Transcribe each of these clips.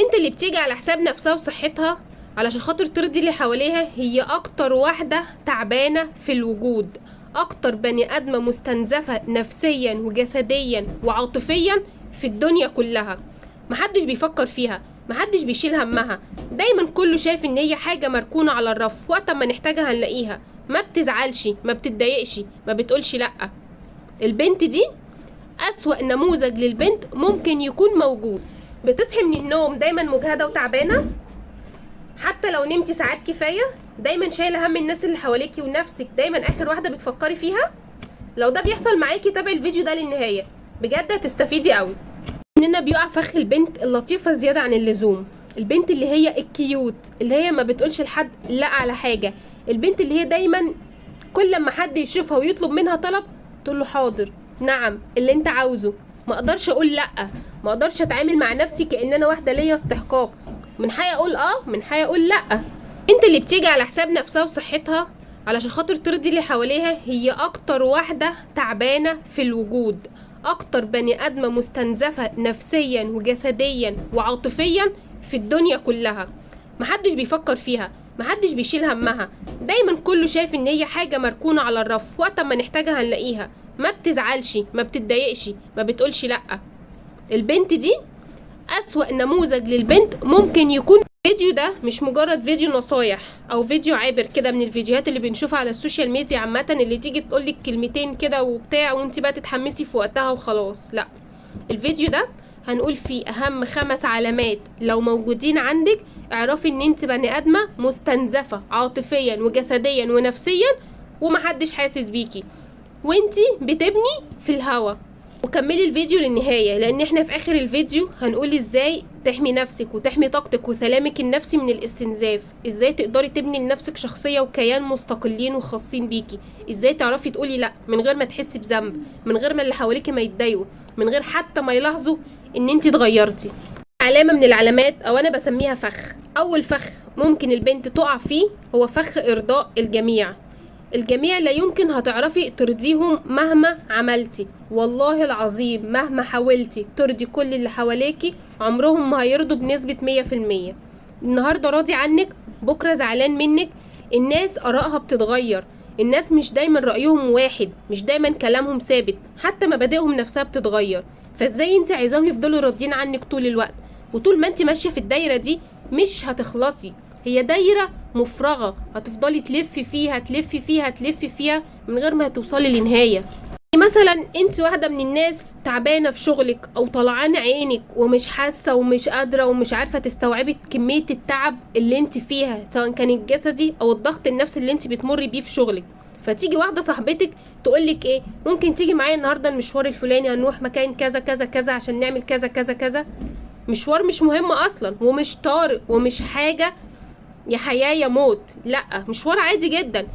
انت اللي بتيجي على حساب نفسها وصحتها علشان خاطر ترضي اللي حواليها هي اكتر واحدة تعبانة في الوجود، اكتر بني ادمة مستنزفة نفسيا وجسديا وعاطفيا في الدنيا كلها. محدش بيفكر فيها، محدش بيشيل همها، دايما كله شايف ان هي حاجة مركونة على الرف، وقت ما نحتاجها هنلاقيها. ما بتزعلش، ما بتتضايقش، ما بتقولش لأ. البنت دي أسوأ نموذج للبنت ممكن يكون موجود. بتصحي من النوم دايما مجهدة وتعبانة، حتى لو نمتي ساعات كفاية دايما شايلة هم الناس اللي حواليكي ونفسك دايما آخر واحدة بتفكري فيها. لو ده بيحصل معاكي تابعي الفيديو ده للنهاية، بجد هتستفيدي قوي. اننا بيقع فخ البنت اللطيفة زيادة عن اللزوم، البنت اللي هي الكيوت، اللي هي ما بتقولش لحد لا على حاجة، البنت اللي هي دايما كل لما حد يشوفها ويطلب منها طلب تقول له حاضر، نعم، اللي انت عاوزه. ما اقدرش اقول لا، ما اقدرش اتعامل مع نفسي كأن انا واحدة ليا استحقاق، من حقي اقول من حقي اقول لا. انت اللي بتيجي على حساب نفسها وصحتها علشان خاطر ترضي اللي حواليها هي اكتر واحدة تعبانة في الوجود، اكتر بني ادمة مستنزفة نفسيا وجسديا وعاطفيا في الدنيا كلها. محدش بيفكر فيها، محدش بيشيل همها، دايما كله شايف ان هي حاجة مركونة على الرف، وقت ما نحتاجها هنلاقيها. ما بتزعلش، ما بتتضايقش، ما بتقولش لأ. البنت دي أسوأ نموذج للبنت ممكن يكون. الفيديو ده مش مجرد فيديو نصايح او فيديو عابر كده من الفيديوهات اللي بنشوفها على السوشيال ميديا عامة، اللي تيجي تقولك كلمتين كده وبتاع وانت بقى تتحمسي في وقتها وخلاص. لا، الفيديو ده هنقول فيه اهم 5 علامات لو موجودين عندك اعرفي ان انت بني ادمة مستنزفة عاطفيا وجسديا ونفسيا ومحدش حاسس بيكي وانتي بتبني في الهوا. وكملي الفيديو للنهاية، لان احنا في اخر الفيديو هنقول ازاي تحمي نفسك وتحمي طاقتك وسلامك النفسي من الاستنزاف، ازاي تقدري تبني لنفسك شخصية وكيان مستقلين وخاصين بيكي، ازاي تعرفي تقولي لا من غير ما تحسي بذنب، من غير ما اللي حواليكي ما يتضايقوا، من غير حتى ما يلاحظوا ان انتي اتغيرتي. علامة من العلامات او انا بسميها فخ. اول فخ ممكن البنت تقع فيه هو فخ ارضاء الجميع. الجميع لا يمكن هتعرفي ترضيهم مهما عملتي، والله العظيم مهما حاولتي ترضي كل اللي حواليكي عمرهم ما هيرضوا بنسبة 100%. النهاردة راضي عنك، بكرة زعلان منك. الناس آرائها بتتغير، الناس مش دايما رأيهم واحد، مش دايما كلامهم ثابت، حتى مبادئهم نفسها بتتغير. فازاي انت عايزاهم يفضلوا راضيين عنك طول الوقت؟ وطول ما انت ماشية في الدايرة دي مش هتخلصي، هي دايرة مفرغة هتفضلي تلفي فيها تلفي فيها تلفي فيها من غير ما توصلي لنهاية. مثلا انت واحدة من الناس تعبانة في شغلك او طلعان عينك ومش حاسة ومش قادرة ومش عارفة تستوعبي كمية التعب اللي انت فيها سواء كان الجسدي او الضغط النفسي اللي انت بتمري بيه في شغلك. فتيجي واحدة صاحبتك تقولك ايه، ممكن تيجي معايا النهاردة المشوار الفلاني، هنروح مكان كذا كذا كذا عشان نعمل كذا كذا كذا. مشوار مش مهم اصلا ومش طارئ ومش حاجة يا حياة يا موت، لا، مشوار عادي جدا.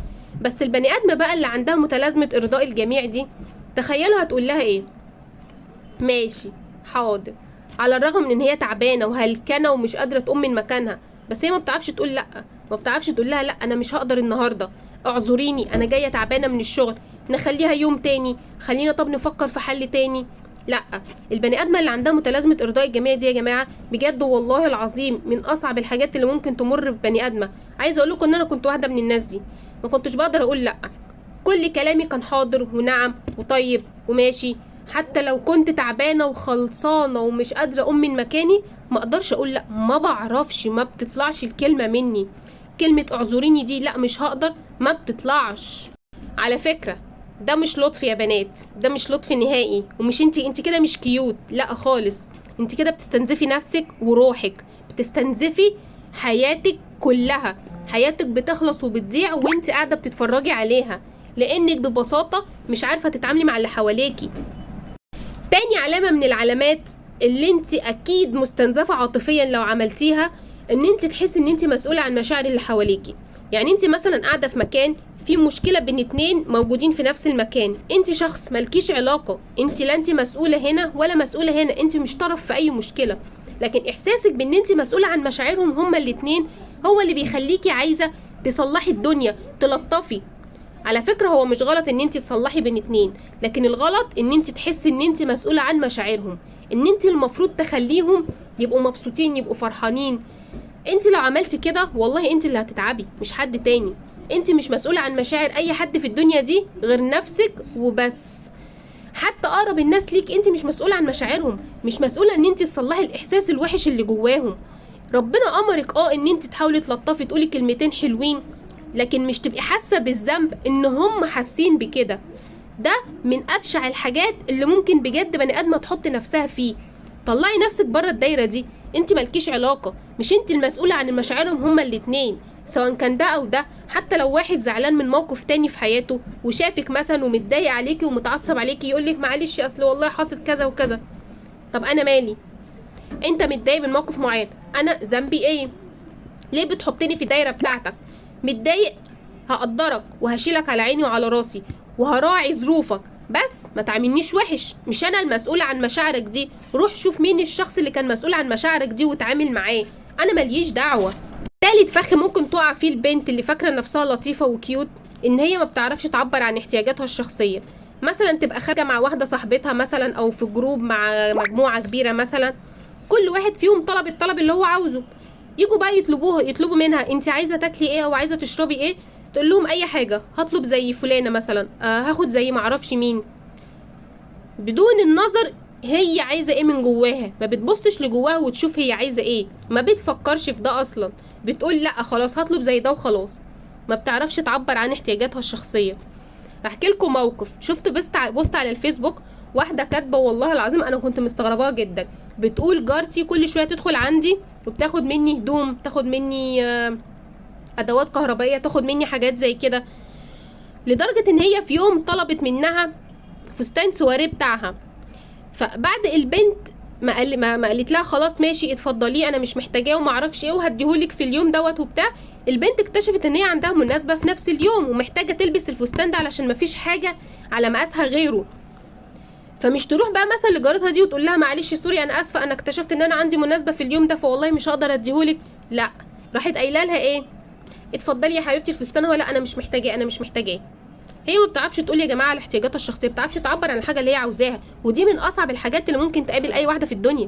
بس البني ادم بقى اللي عندها متلازمة ارضاء الجميع دي، تخيلوا هتقول لها ايه؟ ماشي، حاضر، على الرغم من ان هي تعبانة وهلكانة ومش قادرة تقوم من مكانها، بس هي ما بتعرفش تقول لا، ما بتعرفش تقول لها لا انا مش هقدر النهاردة، اعذريني انا جاية تعبانة من الشغل، نخليها يوم تاني، خلينا طب نفكر في حل تاني. لا، البني ادمه اللي عندها متلازمه ارضاء الجميع دي يا جماعه بجد والله العظيم من اصعب الحاجات اللي ممكن تمر ببني ادمه. عايزه اقول لكم ان انا كنت واحده من الناس دي، ما كنتش بقدر اقول لا، كل كلامي كان حاضر ونعم وطيب وماشي، حتى لو كنت تعبانه وخلصانه ومش قادره اقوم من مكاني ما اقدرش اقول لا، ما بعرفش، ما بتطلعش الكلمه مني، كلمه اعذريني دي لا مش هقدر ما بتطلعش. على فكره ده مش لطف يا بنات، ده مش لطف نهائي، ومش انت كده مش كيوت، لا خالص، انت كده بتستنزفي نفسك وروحك، بتستنزفي حياتك كلها، حياتك بتخلص وبتضيع وانت قاعده بتتفرجي عليها لانك ببساطه مش عارفه تتعاملي مع اللي حواليكي. تاني علامه من العلامات اللي انت اكيد مستنزفه عاطفيا لو عملتيها، ان انت تحسي ان انت مسؤوله عن مشاعر اللي حواليكي. يعني انت مثلا قاعده في مكان في مشكله بين 2 موجودين في نفس المكان، انت شخص مالكيش علاقه، انت لا انت مسؤوله هنا ولا مسؤوله هنا، انت مش طرف في اي مشكله، لكن احساسك بان انت مسؤوله عن مشاعرهم هما الاتنين هو اللي بيخليكي عايزه تصلحي الدنيا، تلطفي. على فكره هو مش غلط ان انت تصلحي بين 2، لكن الغلط ان انت تحسي ان انت مسؤوله عن مشاعرهم، ان انت المفروض تخليهم يبقوا مبسوطين، يبقوا فرحانين. انت لو عملتي كده والله انت اللي هتتعبي، مش حد تاني. انت مش مسؤولة عن مشاعر اي حد في الدنيا دي غير نفسك وبس. حتى اقرب الناس ليك انت مش مسؤولة عن مشاعرهم، مش مسؤولة ان انت تصلحي الاحساس الوحش اللي جواهم. ربنا امرك ان انت تحاولي تلطفي تقولي كلمتين حلوين، لكن مش تبقي حاسة بالذنب ان هم حاسين بكده. ده من ابشع الحاجات اللي ممكن بجد بني ادمه تحط نفسها فيه. طلعي نفسك بره الدايره دي، انت مالكيش علاقه، مش انت المسؤوله عن مشاعرهم هما الاتنين، سواء كان ده او ده. حتى لو واحد زعلان من موقف تاني في حياته وشافك مثلا ومتضايق عليكي ومتعصب عليكي، يقولك معلش اصل والله حاصل كذا وكذا. طب انا مالي؟ انت متضايق من موقف معين، انا ذنبي ايه؟ ليه بتحطني في الدايره بتاعتك؟ متضايق، هقدرك وهشيلك على عيني وعلى راسي وهراعي ظروفك، بس ما تعاملنيش وحش. مش انا المسؤولة عن مشاعرك دي، روح شوف مين الشخص اللي كان مسؤول عن مشاعرك دي وتعامل معاه، انا ماليش دعوة. تالت فخ ممكن تقع فيه البنت اللي فاكرة نفسها لطيفة وكيوت، ان هي ما بتعرفش تعبر عن احتياجاتها الشخصية. مثلا تبقى خارجة مع واحدة صاحبتها مثلا، او في جروب مع مجموعة كبيرة مثلا، كل واحد فيهم طلب الطلب اللي هو عاوزه. يجوا بقى يطلبوا منها انت عايزه تاكلي ايه او عايزه تشربي ايه، تقول لهم اي حاجه، هطلب زي فلانه مثلا، هاخد زي معرفش مين، بدون النظر هي عايزه ايه من جواها. ما بتبصش لجواها وتشوف هي عايزه ايه، ما بتفكرش في ده اصلا، بتقول لا خلاص هطلب زي ده وخلاص. ما بتعرفش تعبر عن احتياجاتها الشخصيه. احكي لكم موقف. شفت بوست على الفيسبوك، واحده كاتبه والله العظيم انا كنت مستغرباها جدا، بتقول جارتي كل شويه تدخل عندي وبتاخد مني هدوم، تاخد مني ادوات كهربائيه، تاخد مني حاجات زي كده، لدرجه ان هي في يوم طلبت منها فستان سواريه بتاعها. فبعد البنت ما قالت لها خلاص ماشي اتفضليه انا مش محتاجاه وما اعرفش ايه وهديهولك في اليوم دوت وبتاع، البنت اكتشفت ان هي عندها مناسبه في نفس اليوم ومحتاجه تلبس الفستان ده علشان ما فيش حاجه على مقاسها غيره. فمش تروح بقى مثلا لجارتها دي وتقول لها معلش سوري انا اسفه انا اكتشفت ان انا عندي مناسبه في اليوم ده فوالله مش هقدر اديهولك، لا، راحت قايله لها ايه، اتفضلي يا حبيبتي الفستان، ولا انا مش محتاجاه انا مش محتاجاه. هي ما بتعرفش تقول يا جماعه على احتياجاتها الشخصيه، ما بتعرفش تعبر عن الحاجه اللي هي عاوزاها، ودي من اصعب الحاجات اللي ممكن تقابل اي واحده في الدنيا.